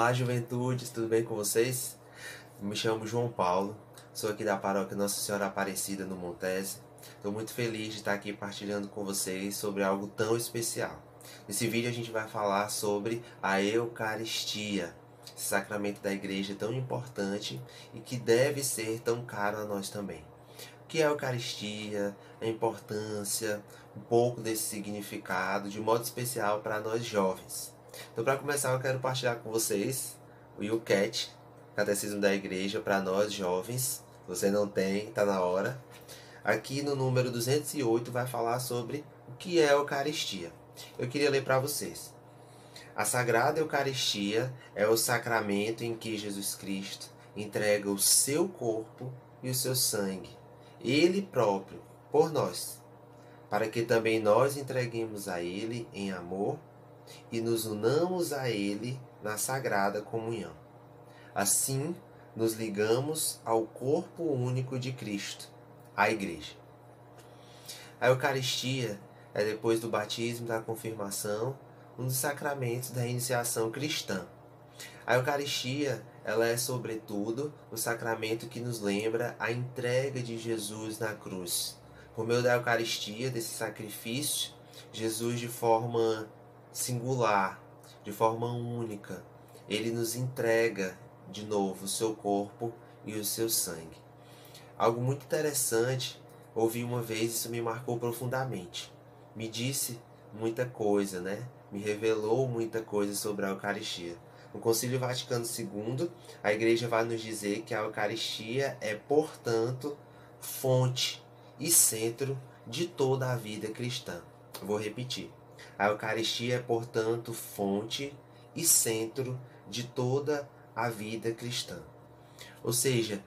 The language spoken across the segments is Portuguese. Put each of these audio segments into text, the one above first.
Olá, juventude, tudo bem com vocês? Me chamo João Paulo, sou aqui da paróquia Nossa Senhora Aparecida no Montese. Estou muito feliz de estar aqui partilhando com vocês sobre algo tão especial. Nesse vídeo a gente vai falar sobre a Eucaristia, esse sacramento da igreja tão importante e que deve ser tão caro a nós também. O que é a Eucaristia, a importância, um pouco desse significado, de modo especial para nós jovens. Então, para começar, eu quero partilhar com vocês o YouCat, Catecismo da Igreja, para nós jovens. Se você não tem, está na hora. Aqui no número 208 vai falar sobre o que é a Eucaristia. Eu queria ler para vocês. A Sagrada Eucaristia é o sacramento em que Jesus Cristo entrega o seu corpo e o seu sangue, Ele próprio, por nós, para que também nós entreguemos a Ele em amor e nos unamos a Ele na Sagrada Comunhão. Assim, nos ligamos ao corpo único de Cristo, a Igreja. A Eucaristia é, depois do batismo e da confirmação, um dos sacramentos da iniciação cristã. A Eucaristia, ela é, sobretudo, o sacramento que nos lembra a entrega de Jesus na cruz. Por meio da Eucaristia, desse sacrifício, Jesus, de forma singular, de forma única, ele nos entrega de novo o seu corpo e o seu sangue. Algo muito interessante, ouvi uma vez, isso me marcou profundamente. Me disse muita coisa, né? Me revelou muita coisa sobre a Eucaristia. No Concílio Vaticano II, a Igreja vai nos dizer que a Eucaristia é, portanto, fonte e centro de toda a vida cristã. Eu vou repetir. A Eucaristia é, portanto, fonte e centro de toda a vida cristã. Ou seja,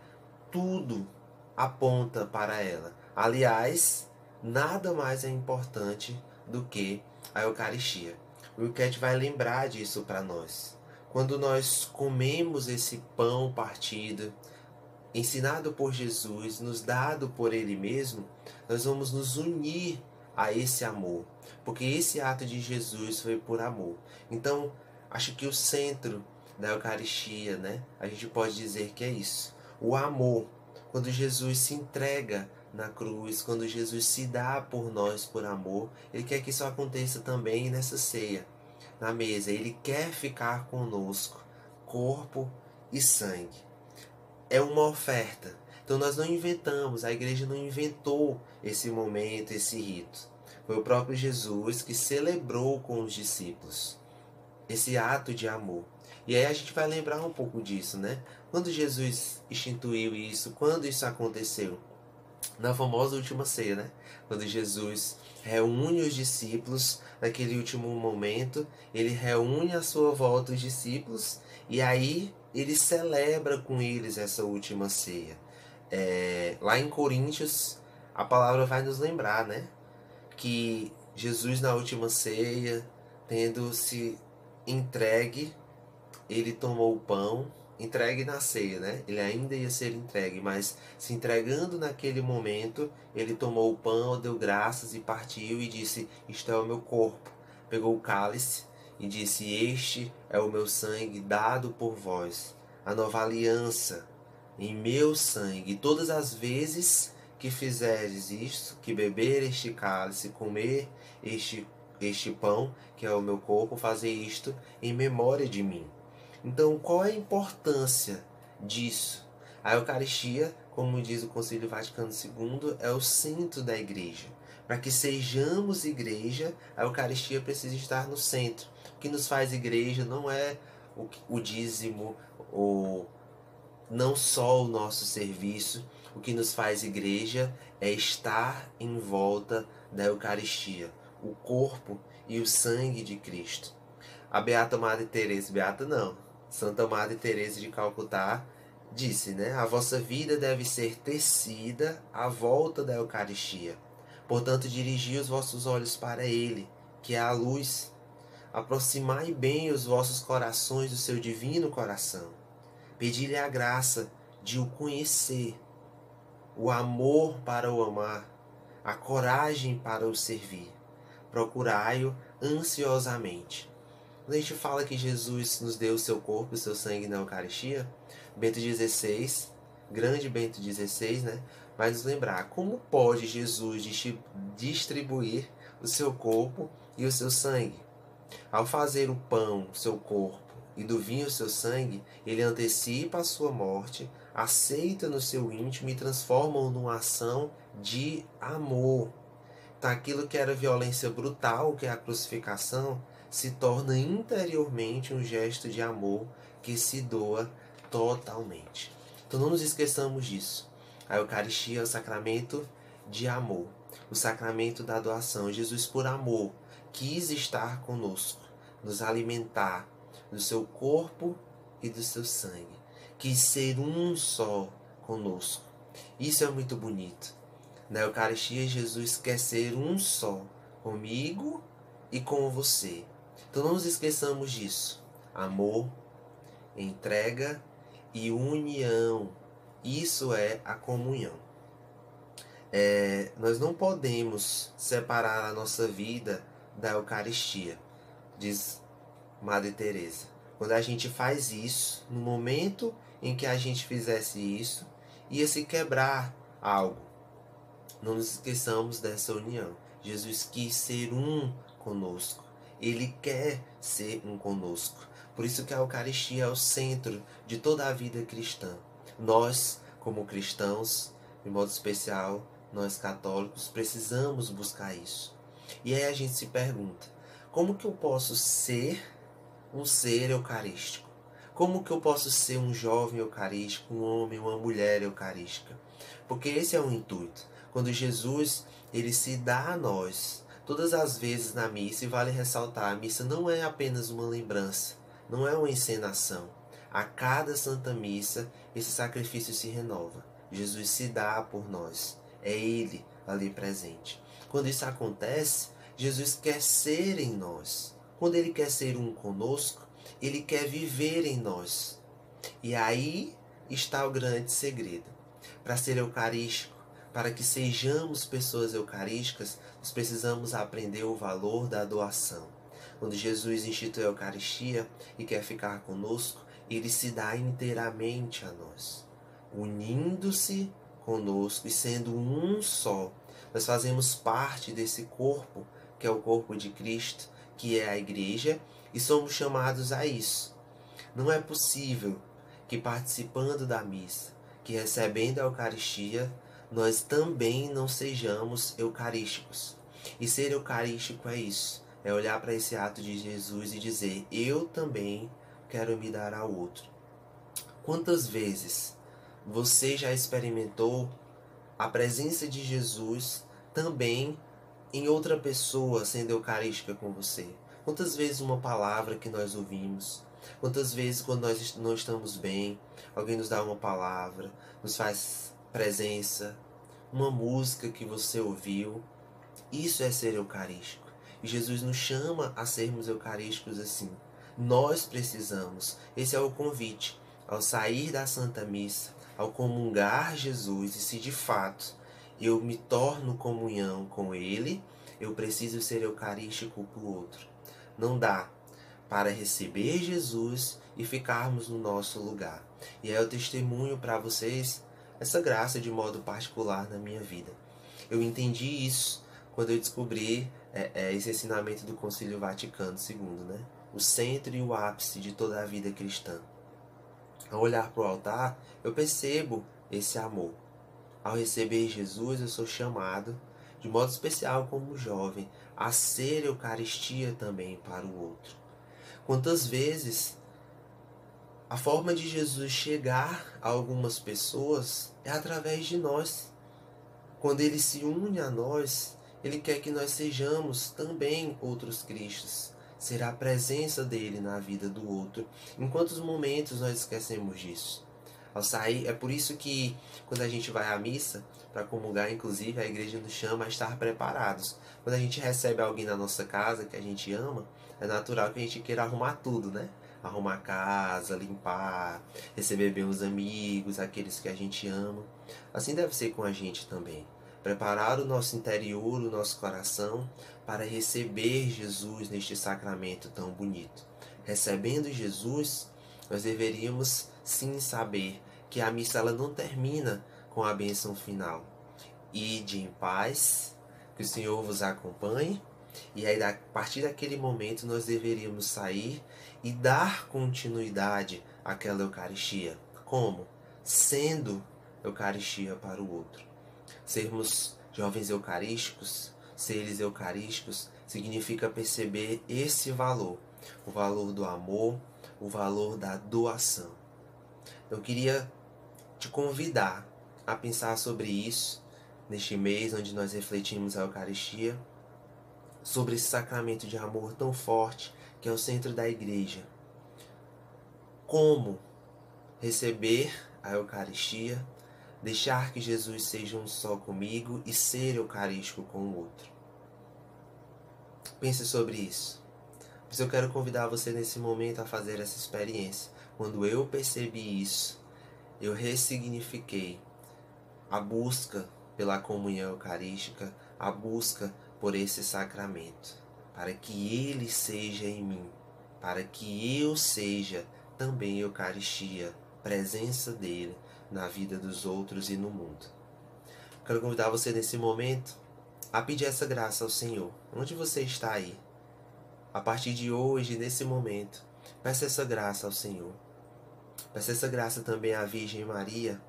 tudo aponta para ela. Aliás, nada mais é importante do que a Eucaristia. O Eucat vai lembrar disso para nós. Quando nós comemos esse pão partido, ensinado por Jesus, nos dado por Ele mesmo, nós vamos nos unir a esse amor, porque esse ato de Jesus foi por amor. Então, acho que o centro da Eucaristia, né, a gente pode dizer que é isso, o amor. Quando Jesus se entrega na cruz, quando Jesus se dá por nós por amor, Ele quer que isso aconteça também nessa ceia, na mesa. Ele quer ficar conosco, corpo e sangue. É uma oferta. Então nós não inventamos, a igreja não inventou esse momento, esse rito. Foi o próprio Jesus que celebrou com os discípulos esse ato de amor. E aí a gente vai lembrar um pouco disso, né? Quando Jesus instituiu isso, quando isso aconteceu? Na famosa última ceia, né? Quando Jesus reúne os discípulos naquele último momento, ele reúne à sua volta os discípulos e aí ele celebra com eles essa última ceia. Lá em Coríntios, a palavra vai nos lembrar, né? Que Jesus, na última ceia, tendo se entregue, ele tomou o pão, entregue na ceia, né? Ele ainda ia ser entregue, mas se entregando naquele momento, ele tomou o pão, deu graças e partiu e disse: isto é o meu corpo. Pegou o cálice e disse: este é o meu sangue dado por vós, a nova aliança em meu sangue. Todas as vezes que fizeres isto, que beber este cálice, comer este pão, que é o meu corpo, fazer isto em memória de mim. Então, qual é a importância disso? A Eucaristia, como diz o Concílio Vaticano II, é o centro da igreja. Para que sejamos igreja, a Eucaristia precisa estar no centro. O que nos faz igreja não é o dízimo, não só o nosso serviço. O que nos faz igreja é estar em volta da Eucaristia, o corpo e o sangue de Cristo. A Beata Madre Teresa, Beata não, Santa Madre Teresa de Calcutá disse, né? A vossa vida deve ser tecida à volta da Eucaristia. Portanto, dirigi os vossos olhos para Ele, que é a luz. Aproximai bem os vossos corações do seu divino coração. Pedi-lhe a graça de o conhecer, o amor para o amar, a coragem para o servir. Procurai-o ansiosamente. Quando a gente fala que Jesus nos deu o seu corpo e o seu sangue na Eucaristia, Bento XVI, grande Bento XVI, né, vai nos lembrar como pode Jesus distribuir o seu corpo e o seu sangue. Ao fazer o pão, seu corpo, e do vinho, seu sangue, ele antecipa a sua morte, aceita no seu íntimo e transforma-o numa ação de amor. Então, aquilo que era violência brutal, que é a crucificação, se torna interiormente um gesto de amor que se doa totalmente. Então, não nos esqueçamos disso. A Eucaristia é o sacramento de amor, o sacramento da doação. Jesus, por amor, quis estar conosco, nos alimentar do seu corpo e do seu sangue. Quis ser um só conosco. Isso é muito bonito. Na Eucaristia, Jesus quer ser um só comigo e com você. Então não nos esqueçamos disso. Amor, entrega e união. Isso é a comunhão. Nós não podemos separar a nossa vida da Eucaristia, diz Madre Teresa. Quando a gente faz isso, no momento em que a gente fizesse isso, ia se quebrar algo. Não nos esqueçamos dessa união. Jesus quis ser um conosco. Ele quer ser um conosco. Por isso que a Eucaristia é o centro de toda a vida cristã. Nós, como cristãos, de modo especial, nós católicos, precisamos buscar isso. E aí a gente se pergunta, como que eu posso ser um ser eucarístico? Como que eu posso ser um jovem eucarístico, um homem, uma mulher eucarística? Porque esse é o intuito. Quando Jesus ele se dá a nós, todas as vezes na missa, e vale ressaltar, a missa não é apenas uma lembrança, não é uma encenação. A cada Santa Missa, esse sacrifício se renova. Jesus se dá por nós. É Ele ali presente. Quando isso acontece, Jesus quer ser em nós. Quando Ele quer ser um conosco, Ele quer viver em nós. E aí está o grande segredo. Para ser eucarístico, para que sejamos pessoas eucarísticas, nós precisamos aprender o valor da doação. Quando Jesus institui a Eucaristia e quer ficar conosco, Ele se dá inteiramente a nós, unindo-se conosco e sendo um só. Nós fazemos parte desse corpo, que é o corpo de Cristo, que é a Igreja, e somos chamados a isso. Não é possível que participando da missa, que recebendo a Eucaristia, nós também não sejamos eucarísticos. E ser eucarístico é isso, é olhar para esse ato de Jesus e dizer, eu também quero me dar ao outro. Quantas vezes você já experimentou a presença de Jesus também em outra pessoa sendo eucarística com você? Quantas vezes uma palavra que nós ouvimos, quantas vezes quando nós não estamos bem, alguém nos dá uma palavra, nos faz presença, uma música que você ouviu, isso é ser eucarístico. E Jesus nos chama a sermos eucarísticos assim. Nós precisamos, esse é o convite, ao sair da Santa Missa, ao comungar Jesus, e se de fato eu me torno comunhão com Ele, eu preciso ser eucarístico para o outro. Não dá para receber Jesus e ficarmos no nosso lugar. E é o testemunho para vocês essa graça de modo particular na minha vida. Eu entendi isso quando eu descobri esse ensinamento do Concílio Vaticano II, né? O centro e o ápice de toda a vida cristã. Ao olhar para o altar, eu percebo esse amor. Ao receber Jesus, eu sou chamado, de modo especial como jovem, a ser Eucaristia também para o outro. Quantas vezes a forma de Jesus chegar a algumas pessoas é através de nós. Quando Ele se une a nós, Ele quer que nós sejamos também outros Cristos. Será a presença dele na vida do outro. Em quantos momentos nós esquecemos disso? Ao sair, é por isso que quando a gente vai à missa, para comungar, inclusive, a igreja nos chama a estar preparados. Quando a gente recebe alguém na nossa casa que a gente ama, é natural que a gente queira arrumar tudo, né? Arrumar a casa, limpar, receber bem os amigos, aqueles que a gente ama. Assim deve ser com a gente também. Preparar o nosso interior, o nosso coração, para receber Jesus neste sacramento tão bonito. recebendo Jesus, nós deveríamos sim saber que a missa ela não termina com a bênção final. Ide em paz, que o Senhor vos acompanhe. E aí, a partir daquele momento, nós deveríamos sair e dar continuidade àquela Eucaristia. Como? Sendo Eucaristia para o outro. Sermos jovens eucarísticos, seres eucarísticos, significa perceber esse valor. O valor do amor, o valor da doação. Eu queria te convidar a pensar sobre isso neste mês onde nós refletimos a Eucaristia, sobre esse sacramento de amor tão forte que é o centro da igreja. Como receber a Eucaristia, deixar que Jesus seja um só comigo e ser eucarístico com o outro. Pense sobre isso. Mas eu quero convidar você nesse momento a fazer essa experiência. Quando eu percebi isso, eu ressignifiquei a busca pela comunhão eucarística, a busca por esse sacramento, para que ele seja em mim, para que eu seja também Eucaristia, presença dele na vida dos outros e no mundo. Quero convidar você nesse momento a pedir essa graça ao Senhor. Onde você está aí? A partir de hoje, nesse momento, peça essa graça ao Senhor. Peça essa graça também à Virgem Maria.